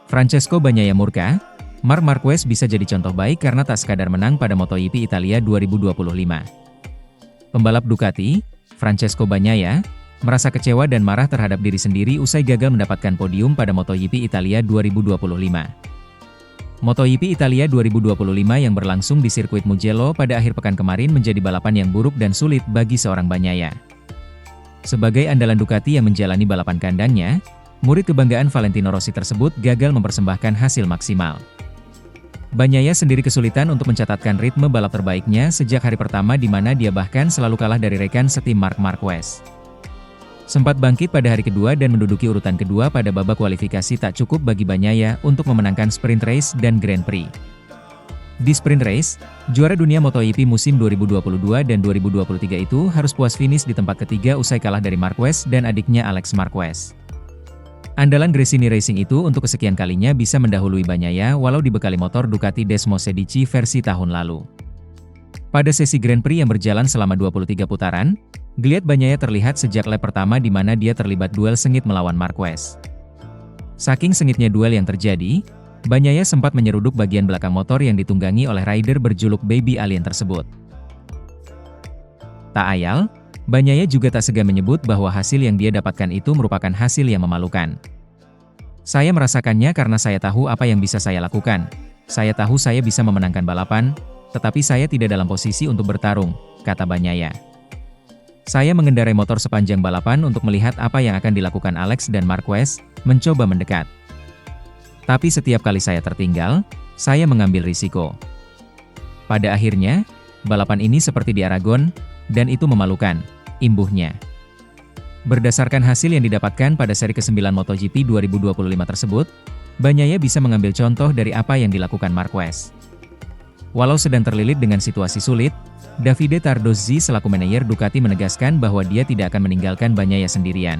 Francesco Bagnaia murka, Marc Marquez bisa jadi contoh baik karena tak sekadar menang pada MotoGP Italia 2025. Pembalap Ducati, Francesco Bagnaia, merasa kecewa dan marah terhadap diri sendiri usai gagal mendapatkan podium pada MotoGP Italia 2025. MotoGP Italia 2025 yang berlangsung di sirkuit Mugello pada akhir pekan kemarin menjadi balapan yang buruk dan sulit bagi seorang Bagnaia. Sebagai andalan Ducati yang menjalani balapan kandangnya, murid kebanggaan Valentino Rossi tersebut gagal mempersembahkan hasil maksimal. Bagnaia sendiri kesulitan untuk mencatatkan ritme balap terbaiknya sejak hari pertama di mana dia bahkan selalu kalah dari rekan setim Marc Marquez. Sempat bangkit pada hari kedua dan menduduki urutan kedua pada babak kualifikasi tak cukup bagi Bagnaia untuk memenangkan sprint race dan Grand Prix. Di sprint race, juara dunia MotoGP musim 2022 dan 2023 itu harus puas finish di tempat ketiga usai kalah dari Marquez dan adiknya Alex Marquez. Andalan Gresini Racing itu untuk kesekian kalinya bisa mendahului Bagnaia walau dibekali motor Ducati Desmo Sedici versi tahun lalu. Pada sesi Grand Prix yang berjalan selama 23 putaran, geliat Bagnaia terlihat sejak lap pertama di mana dia terlibat duel sengit melawan Marquez. Saking sengitnya duel yang terjadi, Bagnaia sempat menyeruduk bagian belakang motor yang ditunggangi oleh rider berjuluk Baby Alien tersebut. Tak ayal, Bagnaia juga tak segan menyebut bahwa hasil yang dia dapatkan itu merupakan hasil yang memalukan. Saya merasakannya karena saya tahu apa yang bisa saya lakukan. Saya tahu saya bisa memenangkan balapan, tetapi saya tidak dalam posisi untuk bertarung, kata Bagnaia. Saya mengendarai motor sepanjang balapan untuk melihat apa yang akan dilakukan Alex dan Marquez, mencoba mendekat. Tapi setiap kali saya tertinggal, saya mengambil risiko. Pada akhirnya, balapan ini seperti di Aragon, dan itu memalukan, imbuhnya. Berdasarkan hasil yang didapatkan pada seri ke-9 MotoGP 2025 tersebut, Bagnaia bisa mengambil contoh dari apa yang dilakukan Marquez. Walau sedang terlilit dengan situasi sulit, Davide Tardozzi selaku manajer Ducati menegaskan bahwa dia tidak akan meninggalkan Bagnaia sendirian.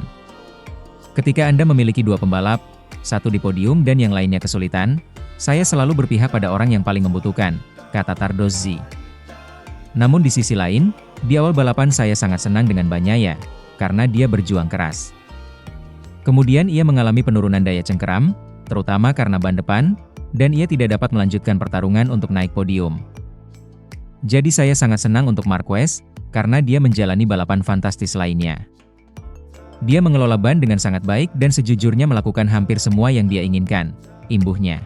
Ketika Anda memiliki dua pembalap, satu di podium dan yang lainnya kesulitan, saya selalu berpihak pada orang yang paling membutuhkan, kata Tardozzi. Namun di sisi lain, di awal balapan saya sangat senang dengan Bagnaia, karena dia berjuang keras. Kemudian ia mengalami penurunan daya cengkeram, terutama karena ban depan, dan ia tidak dapat melanjutkan pertarungan untuk naik podium. Jadi saya sangat senang untuk Marquez, karena dia menjalani balapan fantastis lainnya. Dia mengelola ban dengan sangat baik dan sejujurnya melakukan hampir semua yang dia inginkan, imbuhnya.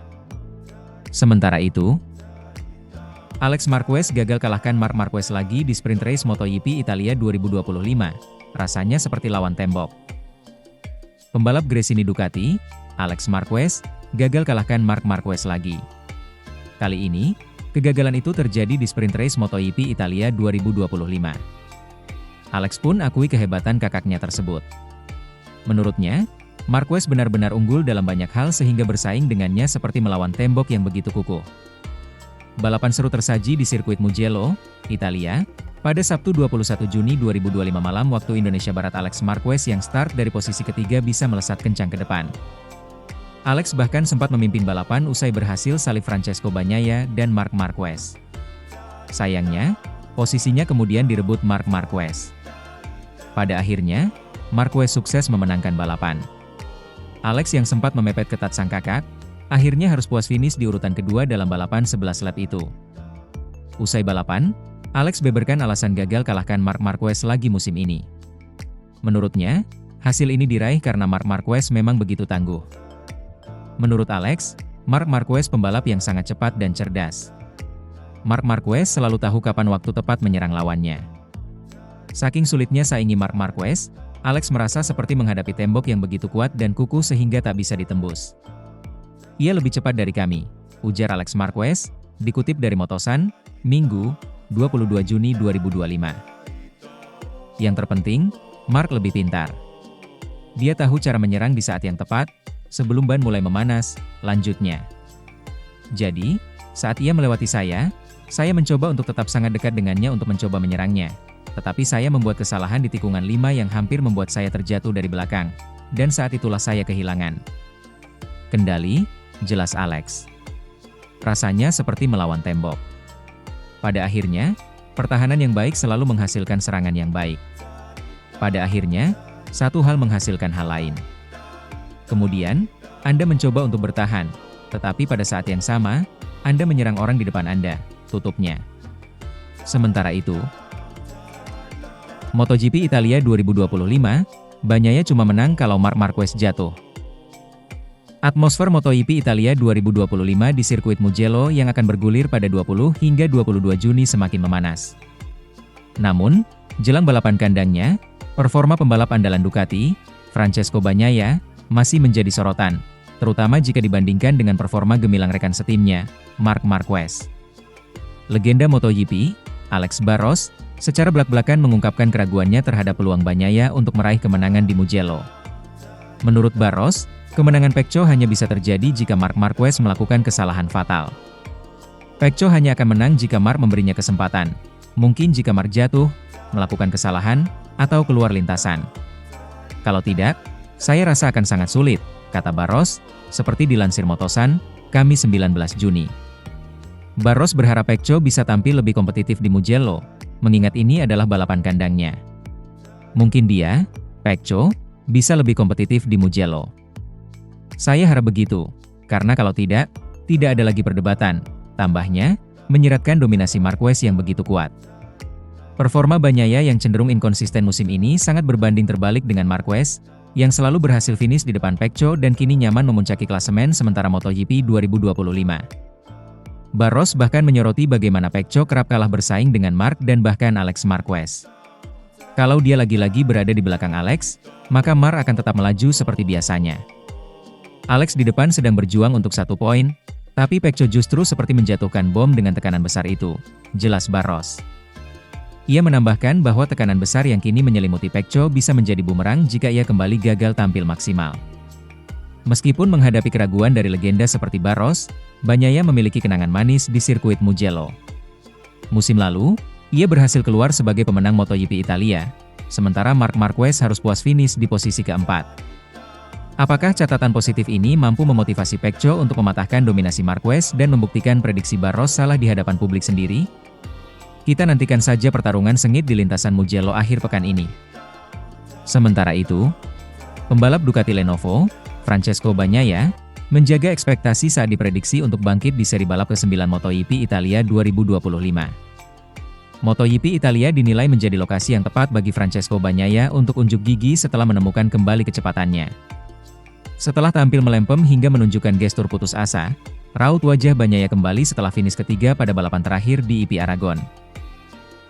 Sementara itu, Alex Marquez gagal kalahkan Marc Marquez lagi di sprint race MotoGP Italia 2025, rasanya seperti lawan tembok. Pembalap Gresini Ducati, Alex Marquez, gagal kalahkan Marc Marquez lagi. Kali ini, kegagalan itu terjadi di sprint race MotoGP Italia 2025. Alex pun akui kehebatan kakaknya tersebut. Menurutnya, Marquez benar-benar unggul dalam banyak hal sehingga bersaing dengannya seperti melawan tembok yang begitu kukuh. Balapan seru tersaji di sirkuit Mugello, Italia, pada Sabtu 21 Juni 2025 malam waktu Indonesia Barat. Alex Marquez yang start dari posisi ketiga bisa melesat kencang ke depan. Alex bahkan sempat memimpin balapan usai berhasil salib Francesco Bagnaia dan Marc Marquez. Sayangnya, posisinya kemudian direbut Marc Marquez. Pada akhirnya, Marquez sukses memenangkan balapan. Alex yang sempat memepet ketat sang kakak, akhirnya harus puas finish di urutan kedua dalam balapan 11 lap itu. Usai balapan, Alex beberkan alasan gagal kalahkan Marc Marquez lagi musim ini. Menurutnya, hasil ini diraih karena Marc Marquez memang begitu tangguh. Menurut Alex, Marc Marquez pembalap yang sangat cepat dan cerdas. Marc Marquez selalu tahu kapan waktu tepat menyerang lawannya. Saking sulitnya saingi Marc Marquez, Alex merasa seperti menghadapi tembok yang begitu kuat dan kukuh sehingga tak bisa ditembus. Ia lebih cepat dari kami, ujar Alex Marquez, dikutip dari Motosan, Minggu, 22 Juni 2025. Yang terpenting, Marc lebih pintar. Dia tahu cara menyerang di saat yang tepat, sebelum ban mulai memanas, lanjutnya. Jadi, saat ia melewati saya mencoba untuk tetap sangat dekat dengannya untuk mencoba menyerangnya. Tetapi saya membuat kesalahan di tikungan 5 yang hampir membuat saya terjatuh dari belakang, dan saat itulah saya kehilangan kendali, jelas Alex. Rasanya seperti melawan tembok. Pada akhirnya, pertahanan yang baik selalu menghasilkan serangan yang baik. Pada akhirnya, satu hal menghasilkan hal lain. Kemudian, Anda mencoba untuk bertahan, tetapi pada saat yang sama, Anda menyerang orang di depan Anda, tutupnya. Sementara itu, MotoGP Italia 2025, Bagnaia cuma menang kalau Marc Marquez jatuh. Atmosfer MotoGP Italia 2025 di sirkuit Mugello yang akan bergulir pada 20 hingga 22 Juni semakin memanas. Namun, jelang balapan kandangnya, performa pembalap andalan Ducati, Francesco Bagnaia, masih menjadi sorotan, terutama jika dibandingkan dengan performa gemilang rekan setimnya, Marc Marquez. Legenda MotoGP, Alex Barros, secara belak-belakan mengungkapkan keraguannya terhadap peluang Bagnaia untuk meraih kemenangan di Mugello. Menurut Barros, kemenangan Pecco hanya bisa terjadi jika Marc Marquez melakukan kesalahan fatal. Pecco hanya akan menang jika Marc memberinya kesempatan. Mungkin jika Marc jatuh, melakukan kesalahan, atau keluar lintasan. Kalau tidak, saya rasa akan sangat sulit, kata Barros, seperti dilansir Motosan, Kamis 19 Juni. Barros berharap Pecco bisa tampil lebih kompetitif di Mugello, mengingat ini adalah balapan kandangnya. Mungkin dia, Pecco, bisa lebih kompetitif di Mugello. Saya harap begitu, karena kalau tidak ada lagi perdebatan, tambahnya, menyiratkan dominasi Marquez yang begitu kuat. Performa Bagnaia yang cenderung inkonsisten musim ini sangat berbanding terbalik dengan Marquez, yang selalu berhasil finish di depan Pecco dan kini nyaman memuncaki klasemen sementara MotoGP 2025. Barros bahkan menyoroti bagaimana Pecco kerap kalah bersaing dengan Marc dan bahkan Alex Marquez. Kalau dia lagi-lagi berada di belakang Alex, maka Marc akan tetap melaju seperti biasanya. Alex di depan sedang berjuang untuk 1 poin, tapi Pecco justru seperti menjatuhkan bom dengan tekanan besar itu, jelas Barros. Ia menambahkan bahwa tekanan besar yang kini menyelimuti Pecco bisa menjadi bumerang jika ia kembali gagal tampil maksimal. Meskipun menghadapi keraguan dari legenda seperti Barros, Bagnaia memiliki kenangan manis di sirkuit Mugello. Musim lalu, ia berhasil keluar sebagai pemenang MotoGP Italia, sementara Marc Marquez harus puas finish di posisi keempat. Apakah catatan positif ini mampu memotivasi Pecco untuk mematahkan dominasi Marquez dan membuktikan prediksi Barros salah di hadapan publik sendiri? Kita nantikan saja pertarungan sengit di lintasan Mugello akhir pekan ini. Sementara itu, pembalap Ducati Lenovo, Francesco Bagnaia, menjaga ekspektasi saat diprediksi untuk bangkit di seri balap ke-9 MotoGP Italia 2025. MotoGP Italia dinilai menjadi lokasi yang tepat bagi Francesco Bagnaia untuk unjuk gigi setelah menemukan kembali kecepatannya. Setelah tampil melempem hingga menunjukkan gestur putus asa, raut wajah Bagnaia kembali setelah finish ketiga pada balapan terakhir di IP Aragon.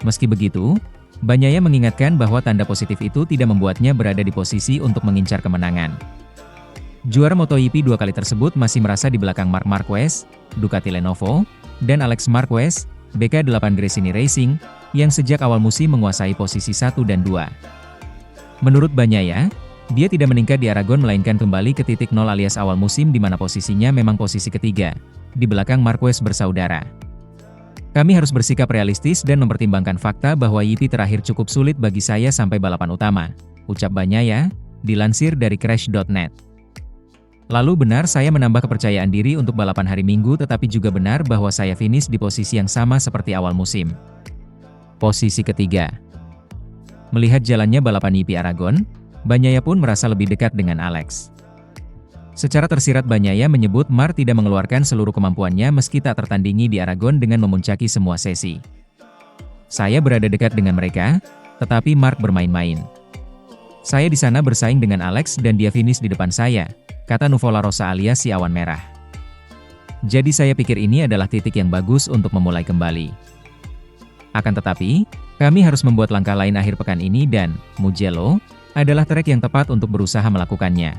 Meski begitu, Bagnaia mengingatkan bahwa tanda positif itu tidak membuatnya berada di posisi untuk mengincar kemenangan. Juara MotoGP 2 kali tersebut masih merasa di belakang Marc Marquez, Ducati Lenovo, dan Alex Marquez, BK8 Gresini Racing, yang sejak awal musim menguasai posisi 1 dan 2. Menurut Bagnaia, dia tidak meningkat di Aragon melainkan kembali ke titik nol alias awal musim di mana posisinya memang posisi ketiga, di belakang Marquez bersaudara. Kami harus bersikap realistis dan mempertimbangkan fakta bahwa YP terakhir cukup sulit bagi saya sampai balapan utama, ucap Bagnaia, dilansir dari Crash.net. Lalu benar saya menambah kepercayaan diri untuk balapan hari Minggu tetapi juga benar bahwa saya finish di posisi yang sama seperti awal musim. Posisi ketiga. Melihat jalannya balapan YP Aragon, Bagnaia pun merasa lebih dekat dengan Alex. Secara tersirat Bagnaia menyebut Marc tidak mengeluarkan seluruh kemampuannya meski tak tertandingi di Aragon dengan memuncaki semua sesi. Saya berada dekat dengan mereka, tetapi Marc bermain-main. Saya di sana bersaing dengan Alex dan dia finish di depan saya, kata Nuvola Rosa alias si awan merah. Jadi saya pikir ini adalah titik yang bagus untuk memulai kembali. Akan tetapi, kami harus membuat langkah lain akhir pekan ini dan Mugello adalah trek yang tepat untuk berusaha melakukannya.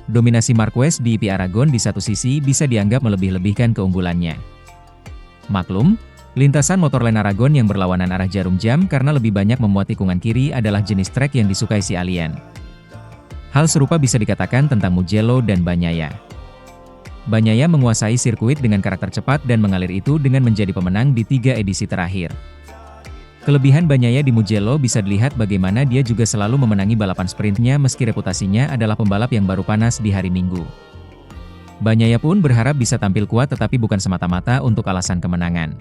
Dominasi Marquez di IP Aragon di satu sisi bisa dianggap melebih-lebihkan keunggulannya. Maklum, lintasan motorland Aragon yang berlawanan arah jarum jam karena lebih banyak memuat tikungan kiri adalah jenis trek yang disukai si alien. Hal serupa bisa dikatakan tentang Mugello dan Bagnaia. Bagnaia menguasai sirkuit dengan karakter cepat dan mengalir itu dengan menjadi pemenang di 3 edisi terakhir. Kelebihan Bagnaia di Mugello bisa dilihat bagaimana dia juga selalu memenangi balapan sprintnya meski reputasinya adalah pembalap yang baru panas di hari Minggu. Bagnaia pun berharap bisa tampil kuat tetapi bukan semata-mata untuk alasan kemenangan.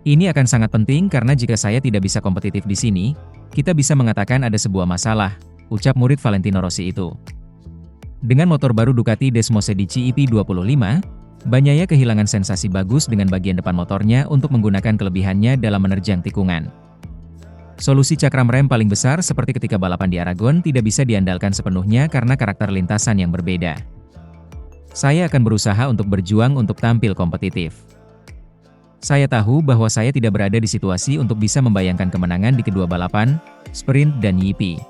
Ini akan sangat penting karena jika saya tidak bisa kompetitif di sini, kita bisa mengatakan ada sebuah masalah, ucap murid Valentino Rossi itu. Dengan motor baru Ducati Desmosedici EP25, Bagnaia kehilangan sensasi bagus dengan bagian depan motornya untuk menggunakan kelebihannya dalam menerjang tikungan. Solusi cakram rem paling besar seperti ketika balapan di Aragon tidak bisa diandalkan sepenuhnya karena karakter lintasan yang berbeda. Saya akan berusaha untuk berjuang untuk tampil kompetitif. Saya tahu bahwa saya tidak berada di situasi untuk bisa membayangkan kemenangan di kedua balapan, sprint dan GP.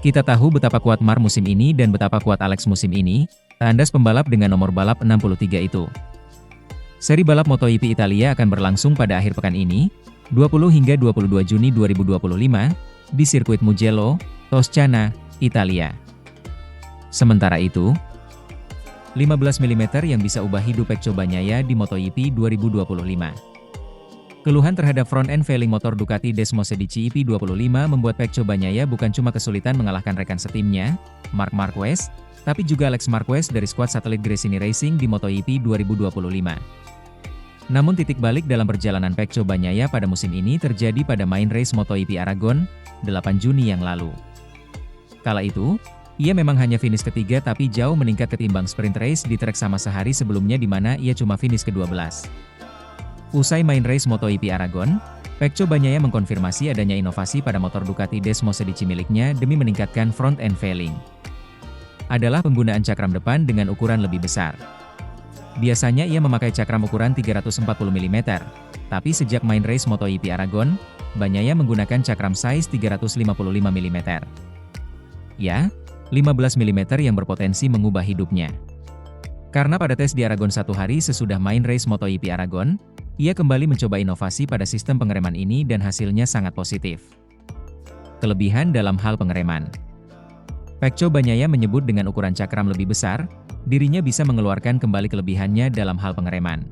Kita tahu betapa kuat Marc musim ini dan betapa kuat Alex musim ini, tandas pembalap dengan nomor balap 63 itu. Seri balap MotoGP Italia akan berlangsung pada akhir pekan ini, 20 hingga 22 Juni 2025, di sirkuit Mugello, Toscana, Italia. Sementara itu, 15 mm yang bisa ubah hidup Pecco Bagnaia di MotoGP 2025. Keluhan terhadap front-end failing motor Ducati Desmosedici EP25 membuat Pecco Bagnaia bukan cuma kesulitan mengalahkan rekan setimnya, Marc Marquez, tapi juga Alex Marquez dari skuad satelit Gresini Racing di MotoGP 2025. Namun titik balik dalam perjalanan Pecco Bagnaia pada musim ini terjadi pada main race MotoGP Aragon, 8 Juni yang lalu. Kala itu, ia memang hanya finish ketiga tapi jauh meningkat ketimbang sprint race di trek sama sehari sebelumnya di mana ia cuma finish ke-12. Usai main race MotoGP Aragon, Pecco Bagnaia mengkonfirmasi adanya inovasi pada motor Ducati Desmosedici miliknya demi meningkatkan front-end failing. Adalah penggunaan cakram depan dengan ukuran lebih besar. Biasanya ia memakai cakram ukuran 340 mm, tapi sejak main race MotoGP Aragon, Bagnaia menggunakan cakram size 355 mm. Ya, 15 mm yang berpotensi mengubah hidupnya. Karena pada tes di Aragon satu hari sesudah main race MotoGP Aragon, ia kembali mencoba inovasi pada sistem pengereman ini dan hasilnya sangat positif. Kelebihan dalam hal pengereman. Pecco Bagnaia menyebut dengan ukuran cakram lebih besar, dirinya bisa mengeluarkan kembali kelebihannya dalam hal pengereman.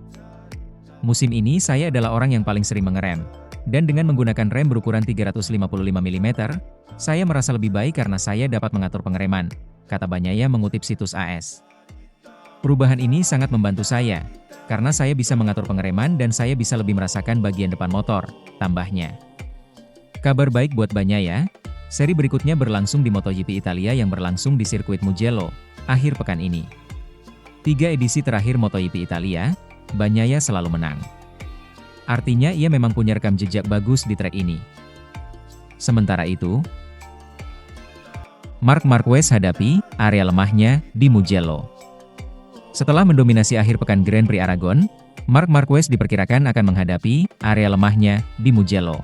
Musim ini saya adalah orang yang paling sering mengerem, dan dengan menggunakan rem berukuran 355 mm, saya merasa lebih baik karena saya dapat mengatur pengereman, kata Bagnaia mengutip situs AS. Perubahan ini sangat membantu saya, karena saya bisa mengatur pengereman dan saya bisa lebih merasakan bagian depan motor, tambahnya. Kabar baik buat Bagnaia, seri berikutnya berlangsung di MotoGP Italia yang berlangsung di sirkuit Mugello, akhir pekan ini. 3 edisi terakhir MotoGP Italia, Bagnaia selalu menang. Artinya ia memang punya rekam jejak bagus di trek ini. Sementara itu, Marc Marquez hadapi area lemahnya di Mugello. Setelah mendominasi akhir pekan Grand Prix Aragon, Marc Marquez diperkirakan akan menghadapi area lemahnya di Mugello.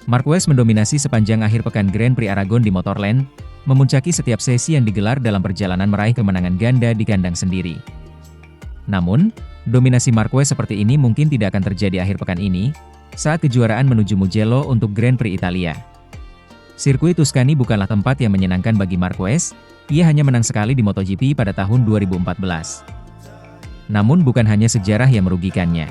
Marquez mendominasi sepanjang akhir pekan Grand Prix Aragon di Motorland, memuncaki setiap sesi yang digelar dalam perjalanan meraih kemenangan ganda di kandang sendiri. Namun, dominasi Marquez seperti ini mungkin tidak akan terjadi akhir pekan ini, saat kejuaraan menuju Mugello untuk Grand Prix Italia. Sirkuit Tuscany bukanlah tempat yang menyenangkan bagi Marquez, ia hanya menang sekali di MotoGP pada tahun 2014. Namun bukan hanya sejarah yang merugikannya.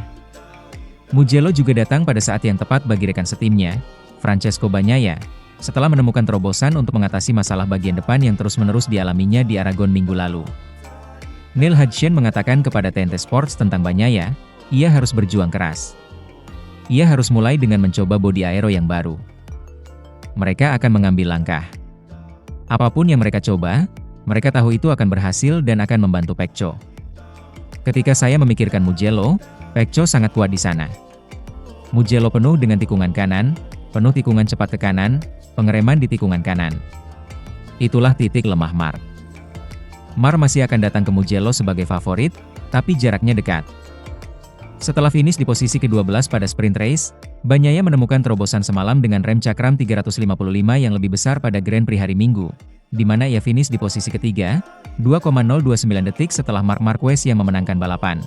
Mugello juga datang pada saat yang tepat bagi rekan setimnya, Francesco Bagnaia, setelah menemukan terobosan untuk mengatasi masalah bagian depan yang terus-menerus dialaminya di Aragon minggu lalu. Neil Hodgson mengatakan kepada TNT Sports tentang Bagnaia, ia harus berjuang keras. Ia harus mulai dengan mencoba bodi aero yang baru. Mereka akan mengambil langkah. Apapun yang mereka coba, mereka tahu itu akan berhasil dan akan membantu Pecco. Ketika saya memikirkan Mugello, Pecco sangat kuat di sana. Mugello penuh dengan tikungan kanan, penuh tikungan cepat ke kanan, pengereman di tikungan kanan. Itulah titik lemah Marc. Marc masih akan datang ke Mugello sebagai favorit, tapi jaraknya dekat. Setelah finish di posisi ke-12 pada sprint race, Bagnaia menemukan terobosan semalam dengan rem cakram 355 yang lebih besar pada Grand Prix hari Minggu, di mana ia finish di posisi ketiga, 2,029 detik setelah Marc Marquez yang memenangkan balapan.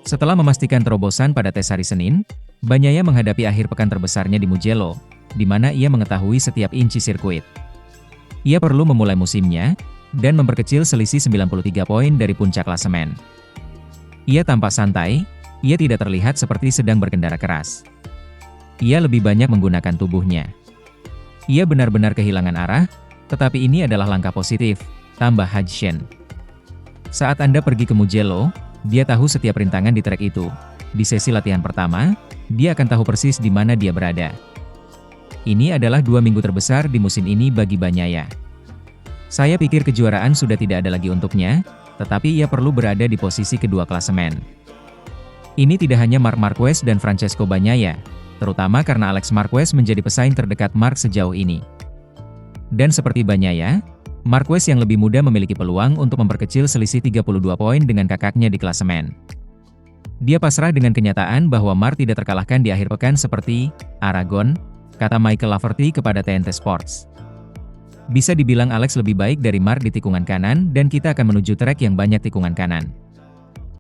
Setelah memastikan terobosan pada tes hari Senin, Bagnaia menghadapi akhir pekan terbesarnya di Mugello, di mana ia mengetahui setiap inci sirkuit. Ia perlu memulai musimnya, dan memperkecil selisih 93 poin dari puncak klasemen. Ia tampak santai, ia tidak terlihat seperti sedang berkendara keras. Ia lebih banyak menggunakan tubuhnya. Ia benar-benar kehilangan arah, tetapi ini adalah langkah positif, tambah Hodgson. Saat Anda pergi ke Mugello, dia tahu setiap rintangan di trek itu. Di sesi latihan pertama, dia akan tahu persis di mana dia berada. Ini adalah 2 minggu terbesar di musim ini bagi Bagnaia. Saya pikir kejuaraan sudah tidak ada lagi untuknya, tetapi ia perlu berada di posisi kedua klasemen. Ini tidak hanya Marc Marquez dan Francesco Bagnaia, terutama karena Alex Marquez menjadi pesaing terdekat Marc sejauh ini. Dan seperti Bagnaia, Marquez yang lebih muda memiliki peluang untuk memperkecil selisih 32 poin dengan kakaknya di klasemen. Dia pasrah dengan kenyataan bahwa Marc tidak terkalahkan di akhir pekan seperti Aragon, kata Michael Laverty kepada TNT Sports. Bisa dibilang Alex lebih baik dari Marc di tikungan kanan dan kita akan menuju trek yang banyak tikungan kanan.